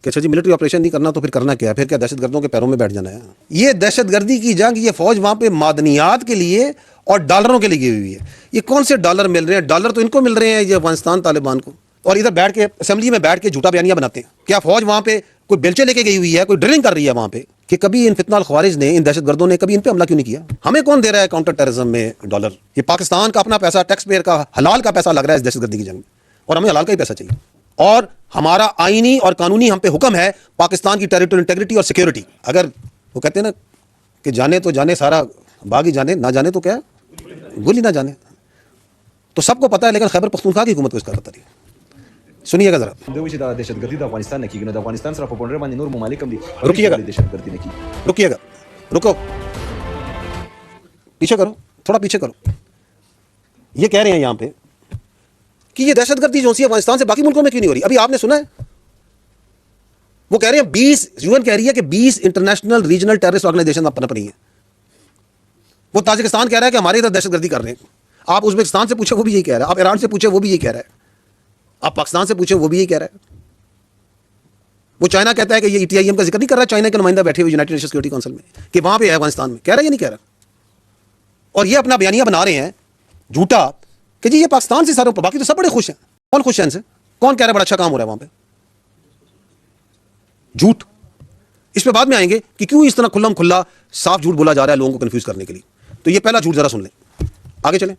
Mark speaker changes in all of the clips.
Speaker 1: कि अच्छा जी military operation नहीं करना तो फिर करना क्या है, फिर क्या दहशतगर्दों के पैरों में बैठ जाना है। ये दहशतगर्दी की जंग, ये फौज वहां पे मादनियात के लिए और डॉलरों के लिए गई हुई है। ये कौन से डॉलर मिल रहे हैं? डॉलर तो इनको मिल रहे हैं ये अफगानिस्तान तालिबान को, और इधर बैठ के असेंबली में बैठ के झूठा बयानियां बनाते हैं। क्या फौज वहां पे कोई बेलचे लेके गई हुई है, कोई ड्रिलिंग कर रही है वहां पे? कि कभी इन फितनाल ख्वारिज ने, इन दहशतगर्दों ने कभी इन पे हमला क्यों नहीं किया? हमें कौन दे रहा है काउंटर टेररिज्म में डॉलर? ये पाकिस्तान का अपना पैसा, टैक्स पेयर का हलाल का पैसा लग रहा है इस दहशतगर्दी की जंग में, और हमें हलाल का ही पैसा चाहिए। और हमारा आईनी और कानूनी हम पे हुक्म है पाकिस्तान की टेरिटोरियल इंटेग्रिटी और सिक्योरिटी। अगर वो कहते हैं ना कि जाने तो जाने सारा बाग ही जाने, ना जाने तो क्या गुल ही ना जाने, तो सबको पता है। लेकिन खैबर पख्तूनख्वा की हुकूमत को इसका पता नहीं। सुनिएगा जरा।
Speaker 2: दहशतगर्दी द अफगानिस्तान ने की, द अफगानिस्तान सर पोंडरे बांधी नूर ममालिक भी
Speaker 1: रुकिएगा,
Speaker 2: दहशतगर्दी ने की।
Speaker 1: रुकिएगा, रुको, पीछे करो, थोड़ा पीछे करो। ये कह रहे हैं यहां पे कि ये दहशतगर्दी जो सी अफगानिस्तान से बाकी मुल्कों में क्यों नहीं हो रही? अभी आपने सुना है वो कह रहे हैं 20 यूएन कह रही है कि 20 इंटरनेशनल रीजनल टेररिस्ट ऑर्गेनाइजेशन पनप रही है। वो ताजिकिस्तान कह रहा है कि हमारे इधर दहशतगर्दी कर रहे हैं। आप उज्बेकिस्तान से पूछे वो भी यही कह रहा है, आप ईरान से पूछे वो भी यही कह रहा है, आप पाकिस्तान से पूछे वो भी यही कह रहा है। वो चाइना कहता है कि ये ईटीआईएम का जिक्र नहीं कर रहा, चाइना के नुमाइंदा बैठे हुए यूनाइटेड नेशन सिक्योरिटी काउंसिल में, कि वहां पे है अफगानिस्तान में, कह रहा है ये नहीं कह रहा। और ये अपना बयानिया बना रहे हैं झूठा कि जी ये पाकिस्तान से सारे, बाकी तो सब बड़े खुश हैं। कौन खुश है इनसे? कौन कह रहा है बड़ा अच्छा काम हो रहा है वहां पे? झूठ। इस पे बाद में आएंगे कि क्यों इस तरह खुल्लम खुल्ला साफ झूठ बोला जा रहा है लोगों को कंफ्यूज करने के लिए। तो ये पहला झूठ जरा सुन लें, आगे चलें।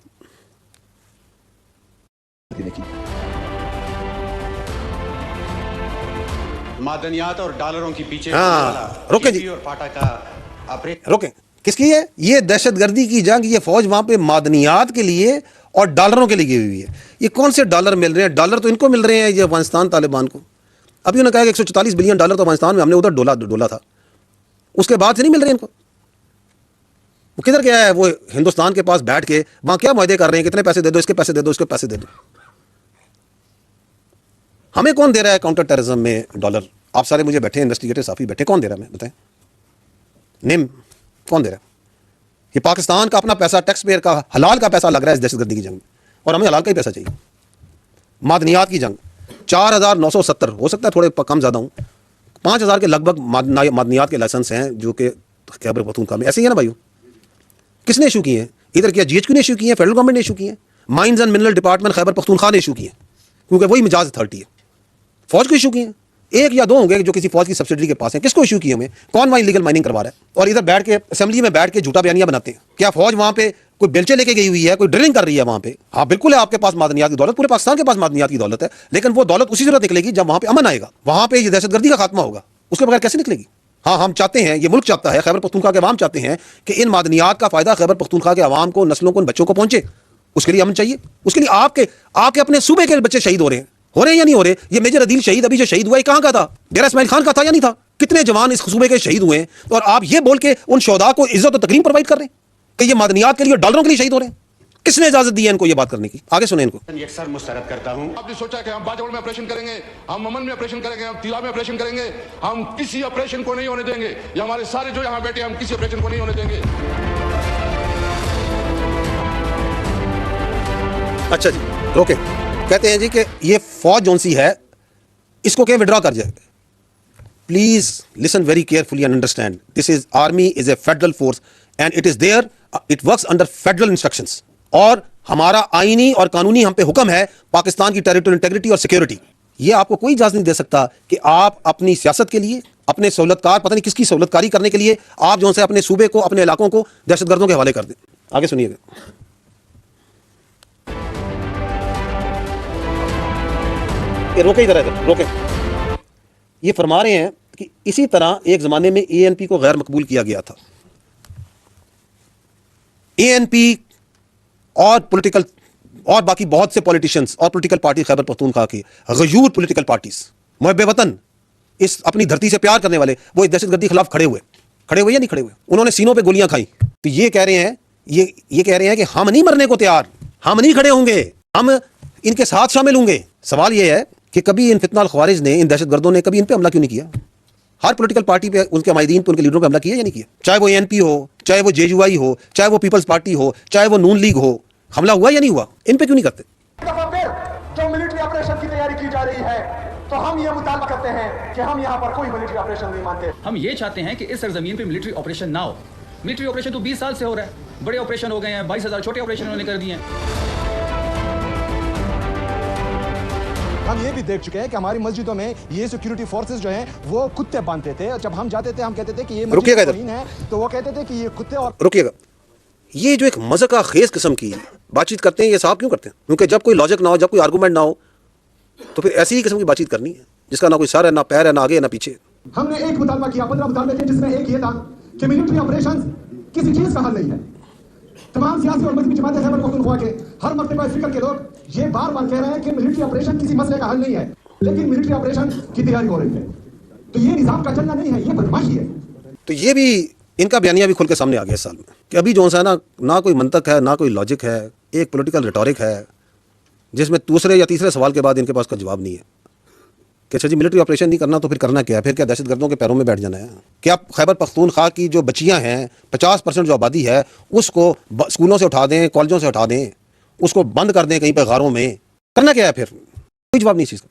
Speaker 3: मादनियात और डॉलरों के पीछे
Speaker 1: रोके जी,
Speaker 3: और पाटा का
Speaker 1: रोके। किसकी है ये दहशतगर्दी की जंग? ये फौज वहां पे मादनियात के लिए और डॉलरों के लिए गई हुई है। ये कौन से डॉलर मिल रहे हैं? डॉलर तो इनको मिल रहे हैं ये अफगानिस्तान तालिबान को। अभी उन्होंने कहा कि 144 बिलियन डॉलर तो अफगानिस्तान में हमने उधर डोला था, उसके बाद से नहीं मिल रहे इनको। वो किधर गया है? वो हिंदुस्तान के पास बैठ के वहां क्या मुआहदे कर रहे हैं, कितने पैसे दे दो, इसके पैसे दे दो, इसके पैसे दे दो। हमें कौन दे रहा है काउंटर टेररिज्म में डॉलर? आप सारे मुझे बैठे इन्वेस्टिगेटर साफी बैठे, कौन दे रहा है? मैं बताएं, नेम कौन दे रहा है? ये पाकिस्तान का अपना पैसा, टैक्स पेयर का हलाल का पैसा लग रहा है इस दहशतगर्दी की जंग में, और हमें हलाल का ही पैसा चाहिए। मादनियात की जंग 4970, हो सकता है थोड़े कम ज़्यादा हूँ, 5000 के लगभग मादनियात के लाइसेंस हैं जो कि खैबर पख्तूनख्वा में। ऐसे ही है ना भाइयों? किसने इशू किए हैं? इधर क्या जीएचक्यू ने इशू किए हैं, फेडरल गवर्नमेंट ने इशू किए हैं, mines and mineral department Khyber Pakhtunkhwa ने इशू किए हैं, क्योंकि वही मिजाज अथॉरिटी है। फौज को इशू किए हैं, एक या दो होंगे जो किसी फौज की सब्सिडरी के पास हैं। किसको इशू किए? हमें कौन वहां इलीगल माइनिंग करवा रहा है? और इधर बैठ के असेंबली में बैठ के झूठा बयानियां बनाते हैं। क्या फौज वहां पे कोई बेलचे लेके गई हुई है, कोई ड्रिलिंग कर रही है वहां पे? हाँ बिल्कुल है, आपके पास मादनियात की दौलत, पूरे पाकिस्तान के पास मादनियात की दौलत है, लेकिन वो दौलत उसी जरूरत निकलेगी जब वहां पे अमन आएगा, वहां पे ये दहशतगर्दी का खात्मा होगा। उसके बगैर कैसे निकलेगी? हाँ हम चाहते हैं, ये मुल्क चाहता है, खैबर पख्तूनख्वा के अवाम चाहते हैं कि इन मादनियात का फायदा खैबर पख्तूनख्वा के अवाम को, नस्लों को, बच्चों को पहुंचे। उसके लिए अमन चाहिए। उसके लिए आपके अपने सूबे के बच्चे शहीद हो रहे हैं या नहीं हो रहे? ये मेजर अदील शहीद अभी जो शहीद हुआ है कहां का था? डेरा इस्माइल खान का था या नहीं था? कितने जवान इस सूबे के शहीद हुए हैं, और आप ये बोल के उन शोहदा को इज्जत और तकरीम प्रोवाइड कर रहे हैं कि ये मादनियात के लिए, डॉलरों के लिए शहीद हो रहे हैं। किसने इजाजत दी है इनको ये बात करने की? आगे सुने इनको।
Speaker 3: यकसर मुस्तरद करता हूं।
Speaker 4: आपने सोचा कि हम बाजौड़ में ऑपरेशन करेंगे, हम अमन में ऑपरेशन करेंगे, हम तिला में ऑपरेशन करेंगे, हम किसी ऑपरेशन को नहीं होने देंगे। ये हमारे सारे जो यहाँ बैठे, हम किसी ऑपरेशन को नहीं होने देंगे।
Speaker 1: अच्छा जी, रोके। कहते हैं जी कि ये फौज जोन सी है इसको क्या विड्रॉ कर जाए। Please listen very carefully and understand, this is army is a federal force and it is there, it works under federal instructions. और हमारा आईनी और कानूनी हम पे हुक्म है पाकिस्तान की टेरिटोरियल इंटेग्रिटी और सिक्योरिटी। ये आपको कोई इजाजत नहीं दे सकता कि आप अपनी सियासत के लिए, अपने सहूलतकार, पता नहीं किसकी सहूलतकारी करने के लिए आप जो से अपने सूबे को, अपने इलाकों को दहशतगर्दों के हवाले कर दें। आगे सुनिएगा। रोके इधर, रोके। ये फरमा रहे हैं कि इसी तरह एक जमाने में एएनपी को गैर मकबूल किया गया था। एएनपी और पॉलिटिकल और बाकी बहुत से पॉलिटिशियंस और पॉलिटिकल पार्टी खैबर पख्तूनख्वा की गयूर पॉलिटिकल पार्टीज, मुहब्बे वतन, इस अपनी धरती से प्यार करने वाले, वो इस दहशतगर्दी के खिलाफ खड़े हुए या नहीं खड़े हुए? उन्होंने सीनों पे गोलियां खाई। तो ये कह रहे हैं, ये कह रहे हैं कि हम नहीं मरने को तैयार, हम नहीं खड़े होंगे, हम इनके साथ शामिल होंगे। सवाल यह है कि कभी इन फितनाल ख्वारिज ने, इन दहशतगर्दों ने कभी इन पे हमला क्यों नहीं किया? हर पॉलिटिकल पार्टी पे, उनके माहिदीन पे, उनके लीडरों पे हमला किया या नहीं किया? चाहे वो एएनपी हो, चाहे वो जेयूआई हो, चाहे वो पीपल्स पार्टी हो, चाहे वो नून लीग हो, हमला हुआ या नहीं हुआ? इन पे क्यों नहीं करते?
Speaker 5: फिर जो मिलिट्री ऑपरेशन की तैयारी की जा रही है, तो हम ये मुतालबा करते हैं कि हम यहाँ पर कोई मिलिट्री ऑपरेशन नहीं मानते।
Speaker 6: हम ये चाहते हैं कि इस सरजमीन पे मिलिट्री ऑपरेशन ना हो। मिलिट्री ऑपरेशन तो 20 साल से हो रहा है, बड़े ऑपरेशन हो गए हैं, 22,000 छोटे ऑपरेशन उन्होंने कर दिए हैं।
Speaker 7: हम ये भी देख चुके हैं कि हमारी मस्जिदों में ये सिक्योरिटी फोर्सेस जो हैं वो कुत्ते बांधते थे। जब हम जाते थे हम कहते थे कि ये
Speaker 1: रुकिएगा इधर।
Speaker 7: मस्जिद है, तो वो कहते थे कि ये कुत्ते और
Speaker 1: रुकिएगा, ये जो एक मज़ाक़ा खेज किस्म की बातचीत करते हैं, ये साहब क्यों करते हैं? क्योंकि जब कोई लॉजिक ना हो, जब कोई आर्गूमेंट ना हो, तो फिर ऐसी ही किस्म की बातचीत करनी है जिसका ना कोई सर है, ना पैर है, ना आगे है, ना पीछे।
Speaker 7: हमने एक मुतालबा किया, 15 मुतालबे थे, जिसमें एक ये था कि मिलिट्री ऑपरेशन किसी चीज का हल नहीं है। तमाम सियासी और मजहबी जमातें खैबर पख्तूनख्वा के हर मर्तबा फिक्र के लोग ये बार बार कह रहे हैं कि मिलिट्री ऑपरेशन किसी मसले का हल नहीं है, लेकिन मिलिट्री ऑपरेशन की तैयारी हो रही है। तो ये निजाम का चलना नहीं है, ये बदमाशी है।
Speaker 1: तो ये भी इनका बयानिया भी खुल के सामने आ गया इस साल में कि अभी जो है ना कोई मंतक है, ना कोई लॉजिक है, एक पॉलिटिकल रिटोरिक है जिसमें दूसरे या तीसरे सवाल के बाद इनके पास का जवाब नहीं है कि अच्छा जी मिलिट्री ऑपरेशन नहीं करना तो फिर करना क्या है? फिर क्या दहशतगर्दों के पैरों में बैठ जाना है? क्या खैबर पख्तूनख्वा की जो बच्चियां हैं, 50% जो आबादी है, उसको स्कूलों से उठा दें, कॉलेजों से उठा दें, उसको बंद कर दें कहीं पर गारों में? करना क्या है फिर? कोई जवाब नहीं इस चीज़ का।